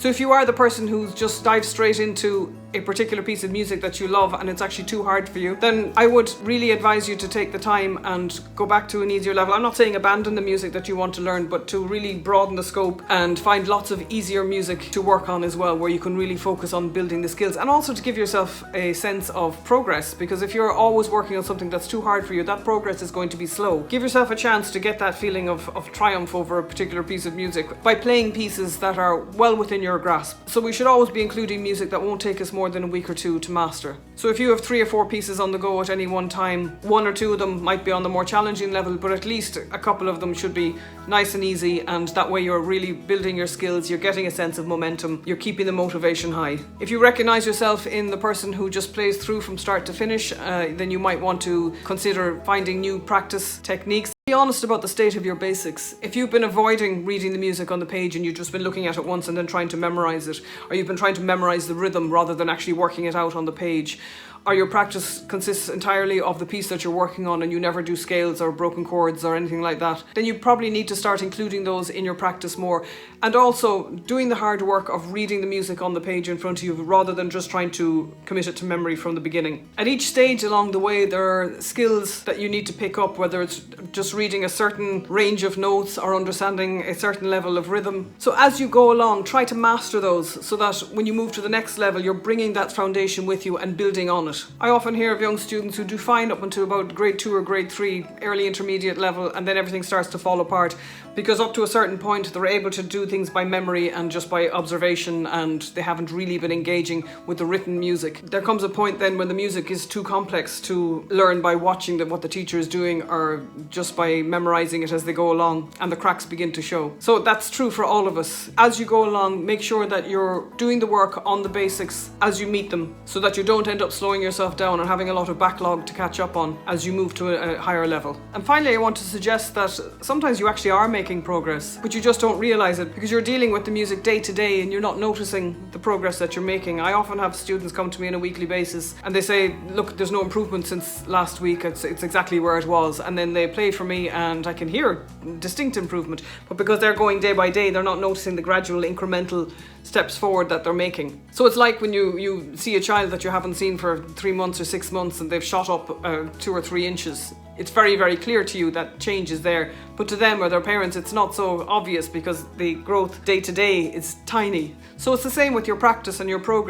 So if you are the person who's just dives straight into a particular piece of music that you love and it's actually too hard for you, then I would really advise you to take the time and go back to an easier level. I'm not saying abandon the music that you want to learn, but to really broaden the scope and find lots of easier music to work on as well, where you can really focus on building the skills, and also to give yourself a sense of progress, because if you're always working on something that's too hard for you, that progress is going to be slow. Give yourself a chance to get that feeling of triumph over a particular piece of music by playing pieces that are well within your grasp. So we should always be including music that won't take us more than a week or two to master. So if you have 3 or 4 pieces on the go at any one time, 1 or 2 of them might be on the more challenging level, but at least a couple of them should be nice and easy, and that way you're really building your skills, you're getting a sense of momentum, you're keeping the motivation high. If you recognize yourself in the person who just plays through from start to finish, then you might want to consider finding new practice techniques. Be honest about the state of your basics. If you've been avoiding reading the music on the page and you've just been looking at it once and then trying to memorize it, or you've been trying to memorize the rhythm rather than actually working it out on the page, or your practice consists entirely of the piece that you're working on and you never do scales or broken chords or anything like that, then you probably need to start including those in your practice more, and also doing the hard work of reading the music on the page in front of you rather than just trying to commit it to memory from the beginning. At each stage along the way, there are skills that you need to pick up, whether it's just reading a certain range of notes or understanding a certain level of rhythm. So as you go along, try to master those so that when you move to the next level, you're bringing that foundation with you and building on it. I often hear of young students who do fine up until about grade 2 or grade 3, early intermediate level, and then everything starts to fall apart, because up to a certain point they're able to do things by memory and just by observation, and they haven't really been engaging with the written music. There comes a point then when the music is too complex to learn by watching what the teacher is doing or just by memorizing it as they go along, and the cracks begin to show. So that's true for all of us. As you go along, make sure that you're doing the work on the basics as you meet them, so that you don't end up slowing yourself down and having a lot of backlog to catch up on as you move to a higher level. And finally, I want to suggest that sometimes you actually are making progress, but you just don't realize it because you're dealing with the music day to day and you're not noticing the progress that you're making. I often have students come to me on a weekly basis and they say, look, there's no improvement since last week, it's exactly where it was, and then they play for me and I can hear distinct improvement, but because they're going day by day, they're not noticing the gradual incremental steps forward that they're making. So it's like when you see a child that you haven't seen for 3 months or 6 months and they've shot up 2 or 3 inches. It's very, very clear to you that change is there, but to them or their parents it's not so obvious because the growth day to day is tiny. So it's the same with your practice and your progress.